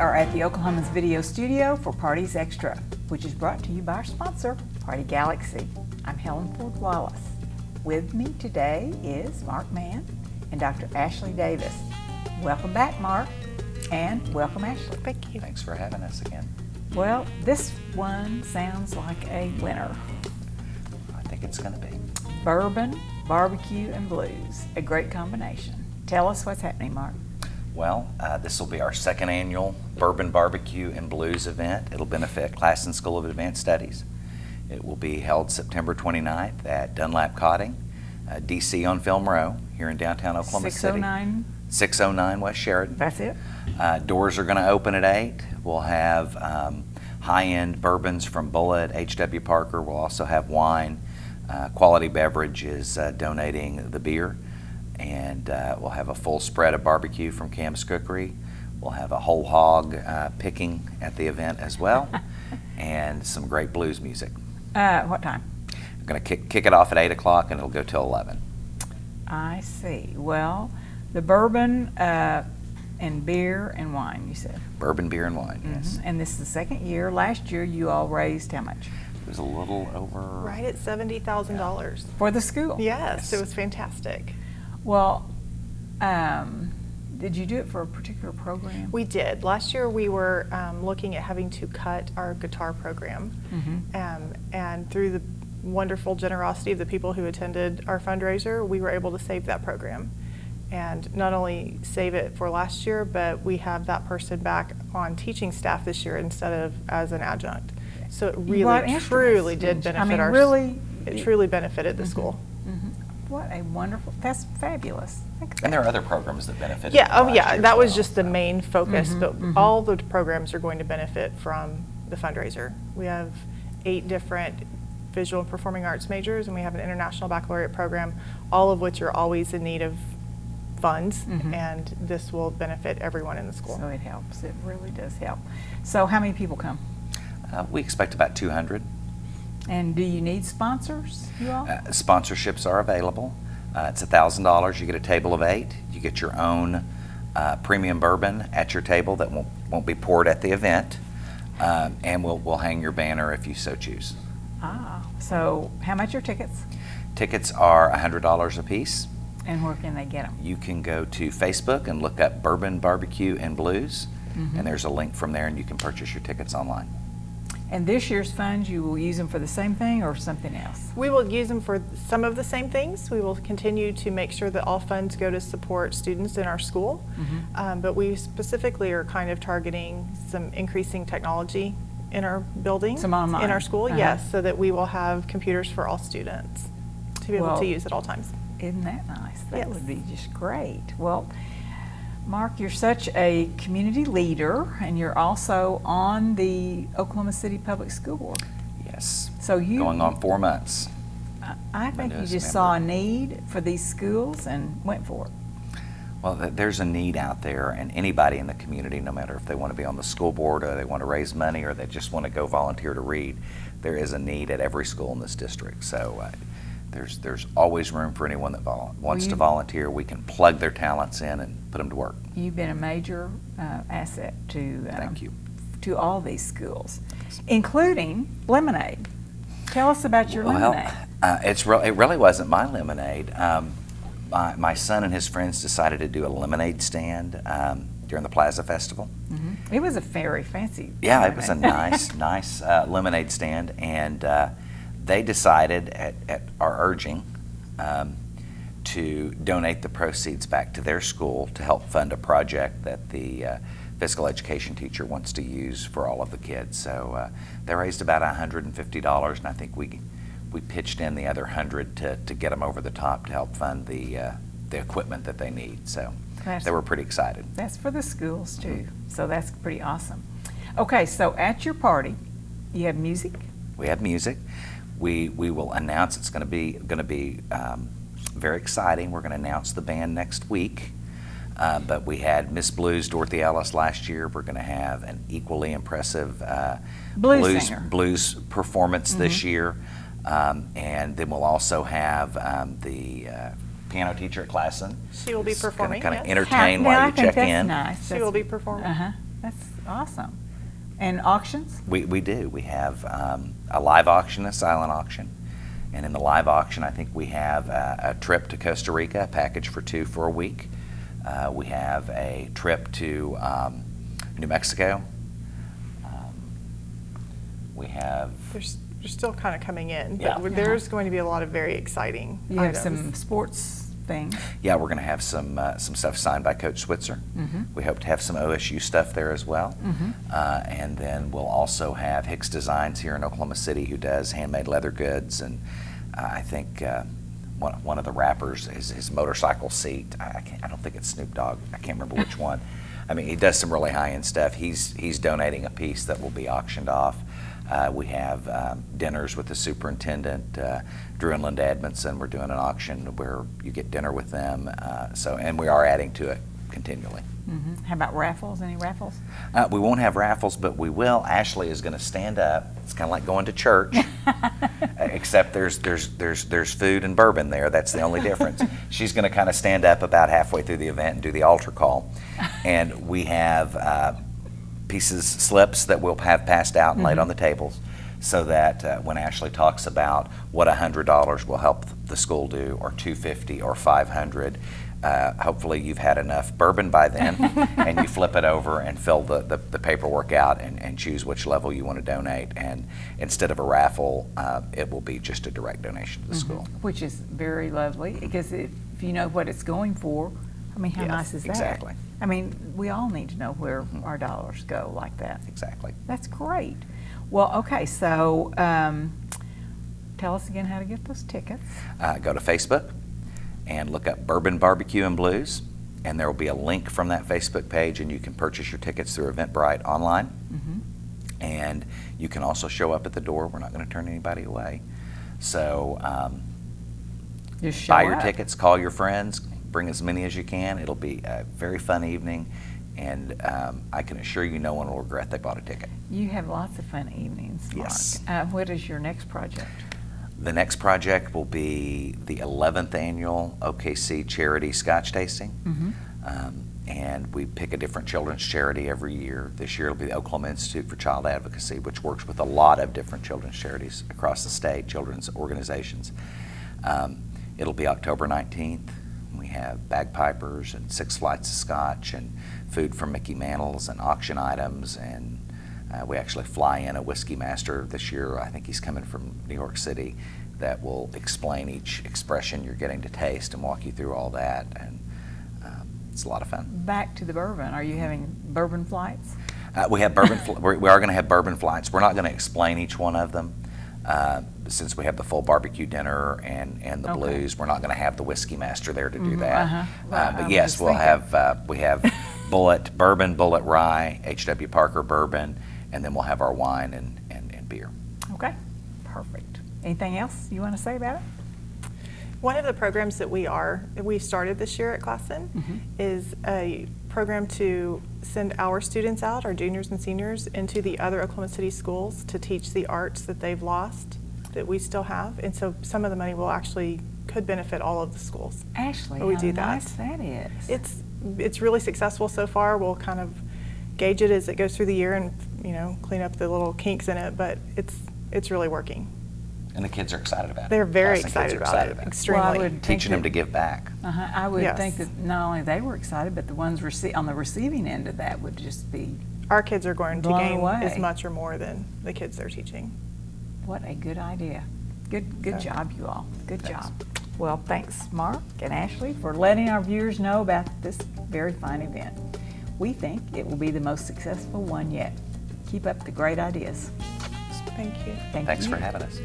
are at the Oklahoma's Video Studio for Parties Extra, which is brought to you by our sponsor, Party Galaxy. I'm Helen Ford Wallace. With me today is Mark Mann and Dr. Ashley Davis. Welcome back, Mark, and welcome, Ashley. Thank you. Thanks for having us again. Well, this one sounds like a winner. I think it's going to be. Bourbon, barbecue, and blues. A great combination. Tell us what's happening, Mark. Well, this will be our second annual Bourbon BBQ and Blues event. It'll benefit Classen School of Advanced Studies. It will be held September 29th at Dunlap Cotting, DC on Film Row, here in downtown Oklahoma City. 609 West Sheridan. That's it. Doors are going to open at 8. We'll have high-end bourbons from Bullitt, H.W. Parker. We'll also have wine. Quality Beverage is donating the beer. And we'll have a full spread of barbecue from Cam's Cookery. We'll have a whole hog picking at the event as well. And some great blues music. What time? We're going to kick it off at 8 o'clock and it'll go till 11. I see. Well, the bourbon and beer and wine, you said? Bourbon, beer, and wine, yes. And this is the second year. Last year, you all raised how much? It was a little over... Right at $70,000. For the school? Yes, it was fantastic. Well, did you do it for a particular program? We did. Last year we were looking at having to cut our guitar program. And through the wonderful generosity of the people who attended our fundraiser, we were able to save that program. And not only save it for last year, but we have that person back on teaching staff this year instead of as an adjunct. So it really, truly did benefit it truly benefited the school. What a wonderful, that's fabulous. And there are other programs that benefit. Yeah, that was just the main focus, but all the programs are going to benefit from the fundraiser. We have 8 different visual and performing arts majors, and we have an international baccalaureate program, all of which are always in need of funds, and this will benefit everyone in the school. So it helps, it really does help. So how many people come? We expect about 200. And do you need sponsors, you all? Sponsorships are available. It's $1,000. You get a table of 8. You get your own premium bourbon at your table that won't be poured at the event, and we'll hang your banner if you so choose. So how much are tickets? Tickets are $100 a piece. And where can they get them? You can go to Facebook and look up Bourbon BBQ and Blues, and there's a link from there, and you can purchase your tickets online. And this year's funds, you will use them for the same thing or something else? We will use them for some of the same things. We will continue to make sure that all funds go to support students in our school. But we specifically are kind of targeting some increasing technology in our building, some online. In our school, yes, so that we will have computers for all students to be able to use at all times. Isn't that nice? That would be just great. Well, Mark, you're such a community leader, and you're also on the Oklahoma City Public School Board. Yes. So you going on 4 months. I think you just saw a need for these schools and went for it. Well, there's a need out there, and anybody in the community, no matter if they want to be on the school board or they want to raise money or they just want to go volunteer to read, there is a need at every school in this district. So there's always room for anyone that wants to volunteer. We can plug their talents in and put them to work. You've been a major asset to Thank you. To all these schools, including lemonade. Tell us about your lemonade. It really wasn't my lemonade. My son and his friends decided to do a lemonade stand during the Plaza Festival. It was a very fancy lemonade. It was a nice lemonade stand, and they decided at our urging to donate the proceeds back to their school to help fund a project that the physical education teacher wants to use for all of the kids. So they raised about $150, and I think we pitched in the other $100 to get them over the top to help fund the equipment that they need. So they were pretty excited. That's for the schools too. So that's pretty awesome. Okay, so at your party, you have music? We have music. We will announce, it's going to be very exciting. We're going to announce the band next week. But we had Miss Blues Dorothy Ellis last year. We're going to have an equally impressive blues performance this year. And then we'll also have the piano teacher at Classen. She will be performing. Kind of entertain while you check in. Nice. She will be performing. That's awesome. And auctions? We do. We have a live auction, a silent auction. And in the live auction, I think we have a trip to Costa Rica, a package for 2 for a week. We have a trip to New Mexico. We have... They're still kind of coming in, but Yeah. there's going to be a lot of very exciting You have items. some sports things. Yeah, we're going to have some stuff signed by Coach Switzer. We hope to have some OSU stuff there as well. And then we'll also have Hicks Designs here in Oklahoma City, who does handmade leather goods. And I think one of the wrappers is his motorcycle seat. I don't think it's Snoop Dogg. I can't remember which one. I mean, he does some really high-end stuff. He's donating a piece that will be auctioned off. We have dinners with the superintendent, Drew and Linda Edmondson. We're doing an auction where you get dinner with them. And we are adding to it continually. How about raffles? Any raffles? We won't have raffles, but we will. Ashley is going to stand up. It's kind of like going to church, except there's food and bourbon there. That's the only difference. She's going to kind of stand up about halfway through the event and do the altar call. And we have slips that we'll have passed out and laid on the tables, so that when Ashley talks about what $100 will help the school do, or $250 or $500, hopefully you've had enough bourbon by then, and you flip it over and fill the paperwork out and choose which level you want to donate. And instead of a raffle, it will be just a direct donation to the school. Which is very lovely, because if you know what it's going for, I mean, how Yes, nice is that? exactly. I mean, we all need to know where our dollars go like that. Exactly. That's great. Well, okay, so tell us again how to get those tickets. Go to Facebook and look up Bourbon BBQ and Blues, and there will be a link from that Facebook page, and you can purchase your tickets through Eventbrite online. And you can also show up at the door. We're not going to turn anybody away. So Just show buy your up. tickets, call your friends, bring as many as you can. It'll be a very fun evening, and I can assure you no one will regret they bought a ticket. You have lots of fun evenings, Mark. Yes. What is your next project? The next project will be the 11th annual OKC Charity Scotch Tasting. And we pick a different children's charity every year. This year it'll be the Oklahoma Institute for Child Advocacy, which works with a lot of different children's charities across the state, children's organizations. It'll be October 19th. We have bagpipers and 6 flights of scotch and food from Mickey Mantle's and auction items, and we actually fly in a whiskey master this year. I think he's coming from New York City, that will explain each expression you're getting to taste and walk you through all that, and it's a lot of fun. Back to the bourbon. Are you having bourbon flights? We have bourbon. We are going to have bourbon flights. We're not going to explain each one of them. Since we have the full barbecue dinner and the blues, we're not going to have the whiskey master there to do that. But yes, we'll have we have Bullet Bourbon, Bullet Rye, H.W. Parker Bourbon, and then we'll have our wine and beer. Okay, perfect. Anything else you want to say about it? One of the programs that we started this year at Classen is a program to send our students out, our juniors and seniors, into the other Oklahoma City schools to teach the arts that they've lost, that we still have. And so some of the money could benefit all of the schools. Ashley, But we how do that. nice that is. It's really successful so far. We'll kind of gauge it as it goes through the year and, clean up the little kinks in it, but it's really working. And the kids are excited about it. They're very Classen kids excited are about it. Well, I Extremely. would think Teaching them that- to give back. I would Yes. think that not only they were excited, but the ones on the receiving end of that would just be, Our kids are going to Blown gain away. as much or more than the kids they're teaching. what a good idea. Good So- job, you all. Good Thanks. job. Well, thanks, Mark and Ashley, for letting our viewers know about this very fine event. We think it will be the most successful one yet. Keep up the great ideas. Thank you. Thank Thanks you. for having us.